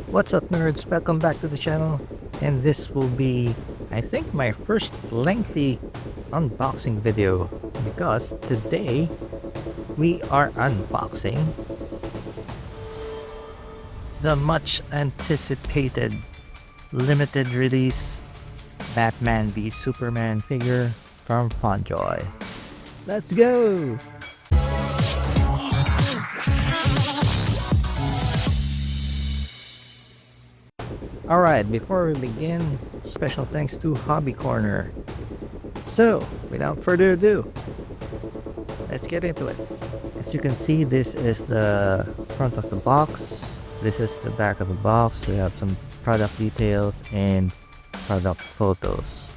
What's up, nerds? Welcome back to the channel, and this will be, I think, my first lengthy unboxing video, because today we are unboxing the much anticipated limited release Batman v Superman figure from FondJoy. Let's go! Alright, before we begin, special thanks to Hobby Corner. So, without further ado, let's get into it. As you can see, this is the front of the box. This is the back of the box. We have some product details and product photos.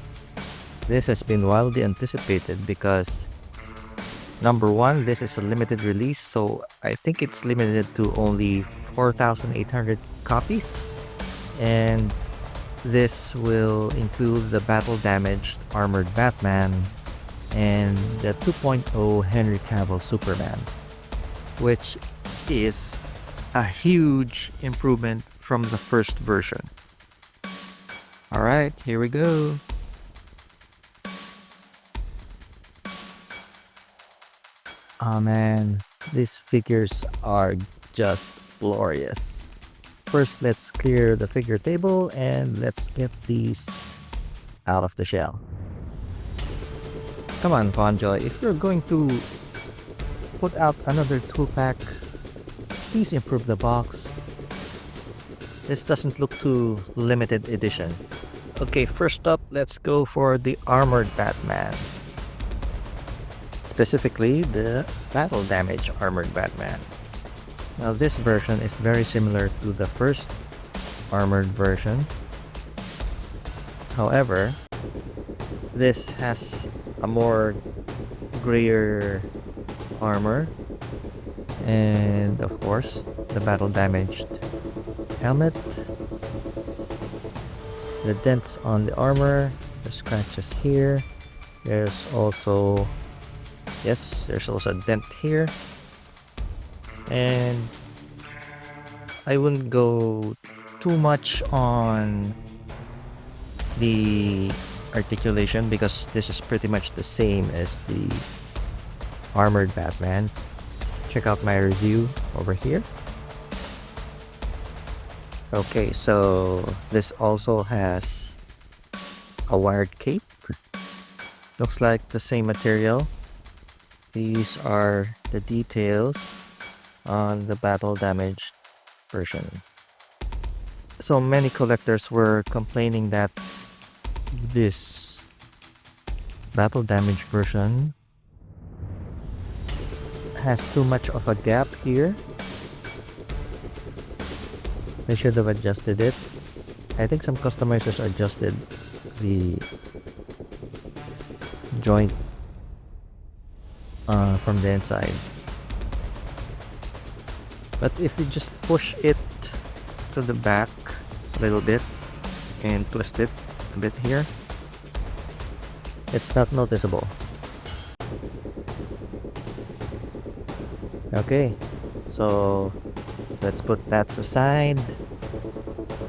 This has been wildly anticipated because, number one, this is a limited release, so I think it's limited to only 4,800 copies. And this will include the battle damaged armored Batman and the 2.0 Henry Cavill Superman, which is a huge improvement from the first version. Alright, here we go. Oh man, these figures are just glorious. First, let's clear the figure table and let's get these out of the shell. Come on, FondJoy, if you're going to put out another 2-pack, please improve the box. This doesn't look too limited edition. Okay, first up, let's go for the armored Batman. Specifically, the battle damage armored Batman. Now this version is very similar to the first armored version. However, this has a more grayer armor and of course the battle damaged helmet, the dents on the armor, the scratches here. There's also a dent here. And I wouldn't go too much on the articulation because this is pretty much the same as the armored Batman. Check out my review over here. Okay, so this also has a wired cape. Looks like the same material. These are the details on the battle damaged version. So many collectors were complaining that this battle damaged version has too much of a gap here. They should have adjusted it. I think some customizers adjusted the joint from the inside. But if you just push it to the back a little bit and twist it a bit here, it's not noticeable. Okay, so let's put that aside.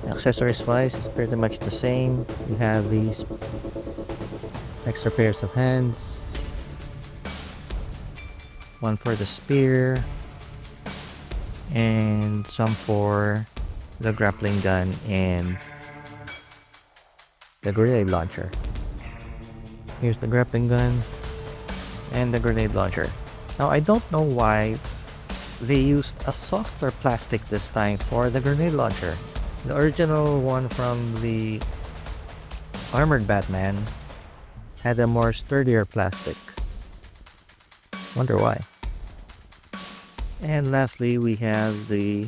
Accessories wise, it's pretty much the same. You have these extra pairs of hands, one for the spear, and some for the grappling gun and the grenade launcher. Here's the grappling gun and the grenade launcher. Now I don't know why they used a softer plastic this time for the grenade launcher. The original one from the armored Batman had a more sturdier plastic. Wonder why. And lastly, we have the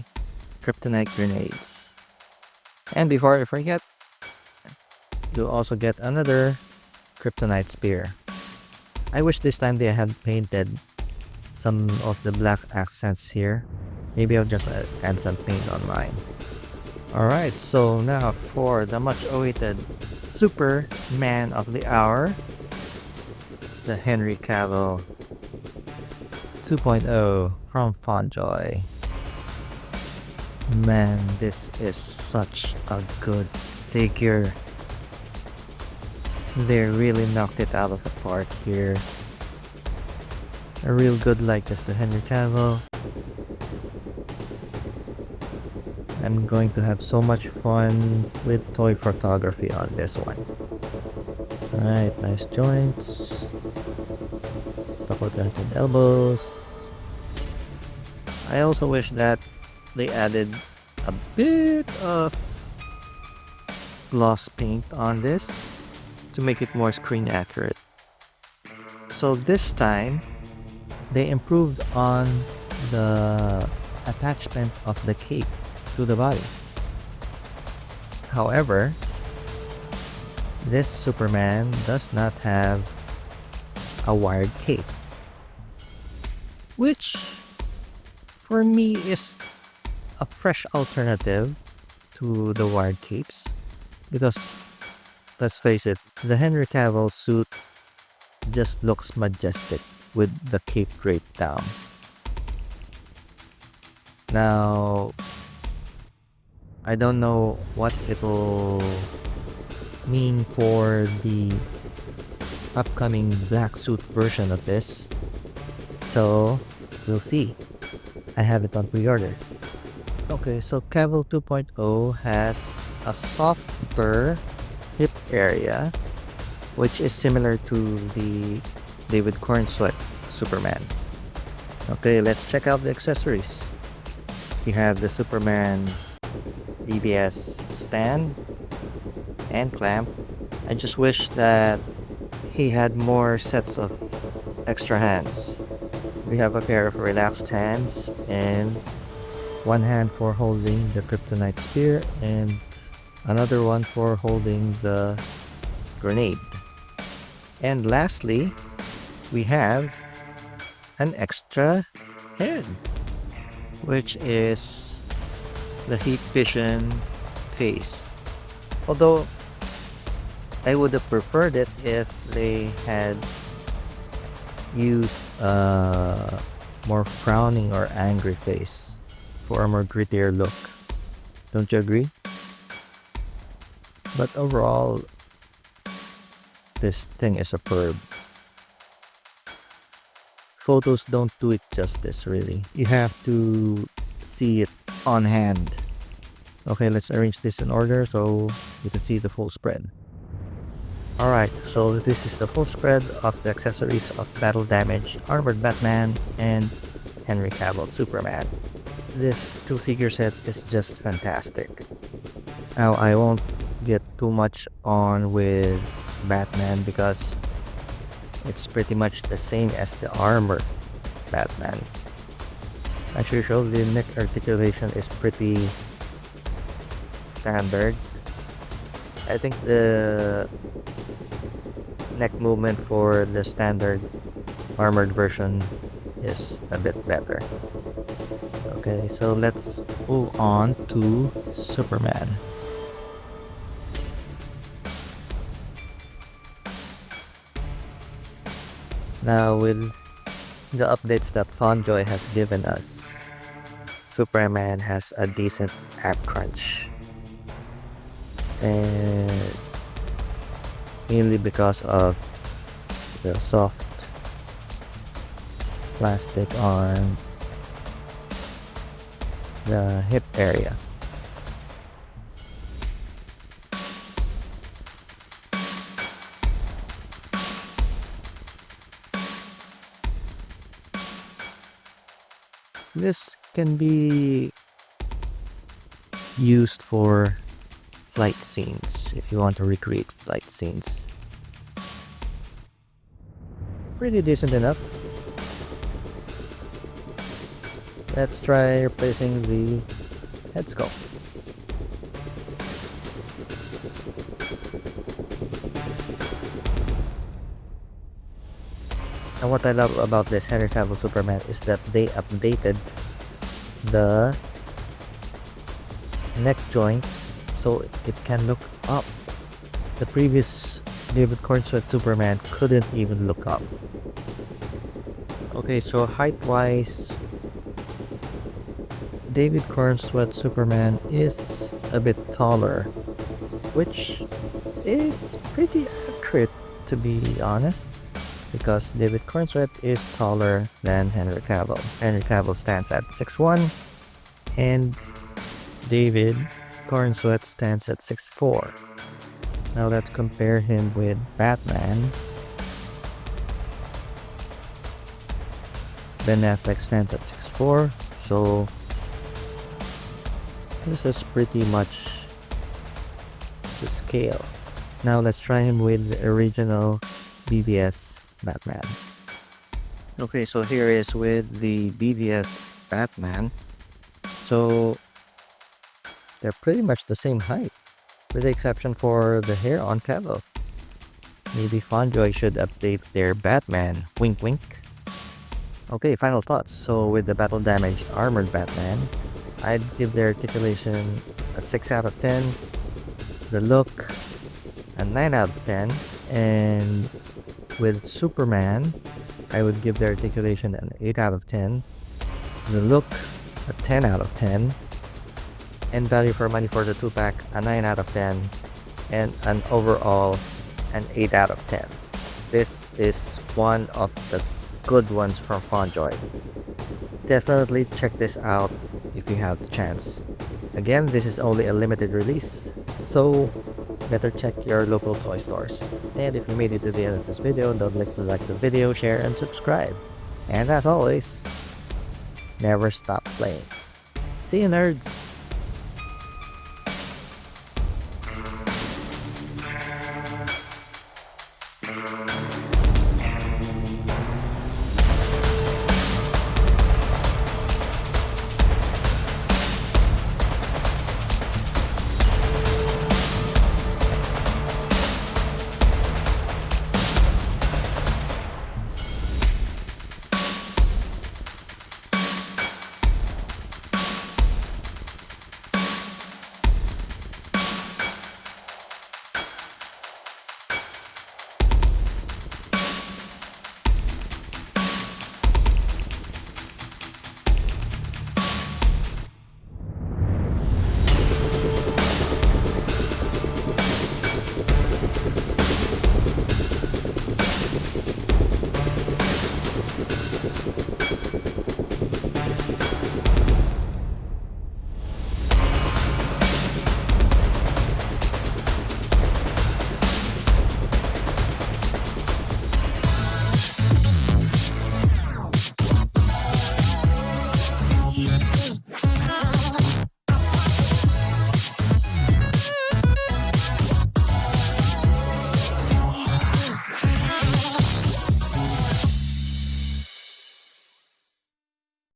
kryptonite grenades. And before I forget, you'll also get another kryptonite spear. I wish this time they had painted some of the black accents here. Maybe I'll just add some paint on mine. Alright, so now for the much awaited Superman of the hour, the Henry Cavill 2.0 from FondJoy. Man, this is such a good figure. They really knocked it out of the park here. A real good likeness to Henry Cavill. I'm going to have so much fun with toy photography on this one. Alright, nice joints. Double jointed elbows. I also wish that they added a bit of gloss paint on this to make it more screen accurate. So this time, they improved on the attachment of the cape to the body. However, this Superman does not have a wired cape, which for me is a fresh alternative to the wired capes, because let's face it, the Henry Cavill suit just looks majestic with the cape draped down. Now, I don't know what it'll mean for the upcoming black suit version of this, so we'll see. I have it on pre-order. Okay, so Cavill 2.0 has a softer hip area, which is similar to the David Cornsweet Superman. Okay, let's check out the accessories. You have the Superman BvS stand and clamp. I just wish that he had more sets of extra hands. We have a pair of relaxed hands and one hand for holding the kryptonite spear and another one for holding the grenade. And lastly, we have an extra head, which is the heat vision face. Although I would have preferred it if they had used a more frowning or angry face for a more grittier look. Don't you agree? But overall, this thing is superb. Photos don't do it justice, really. You have to see it on hand. Okay, let's arrange this in order so you can see the full spread. Alright, so this is the full spread of the accessories of Battle Damaged Armored Batman and Henry Cavill Superman. This two-figure set is just fantastic. Now, I won't get too much on with Batman because it's pretty much the same as the armor Batman. As usual, the neck articulation is pretty standard. I think the neck movement for the standard armored version is a bit better. Okay, so let's move on to Superman. Now, with the updates that FondJoy has given us, Superman has a decent app crunch. And mainly because of the soft plastic on the hip area. This can be used for flight scenes if you want to recreate flight scenes. Pretty decent enough. Let's try replacing the head sculpt. And what I love about this Henry Cavill Superman is that they updated the neck joints so it can look up. The previous David Cornsweet Superman couldn't even look up. Okay, so height wise, David Cornsweet Superman is a bit taller, which is pretty accurate to be honest, because David Cornsweet is taller than Henry Cavill. Henry Cavill stands at 6'1", and David Cornsweet stands at 6'4". Now let's compare him with Batman. Ben Affleck stands at 6'4", so this is pretty much to scale. Now let's try him with the original BvS Batman. Okay, so here is with the BvS Batman. So they're pretty much the same height, with the exception for the hair on Cavill. Maybe FondJoy should update their Batman. Wink wink. Okay, final thoughts. So with the battle damaged armored Batman, I'd give their articulation a 6 out of 10. The look a 9 out of 10. And with Superman, I would give their articulation an 8 out of 10. The look a 10 out of 10. And value for money for the 2-pack a 9 out of 10. And an overall an 8 out of 10. This is one of the good ones from FondJoy. Definitely check this out if you have the chance. Again, this is only a limited release, so better check your local toy stores. And if you made it to the end of this video, don't forget to like the video, share, and subscribe. And as always, never stop playing. See you, nerds!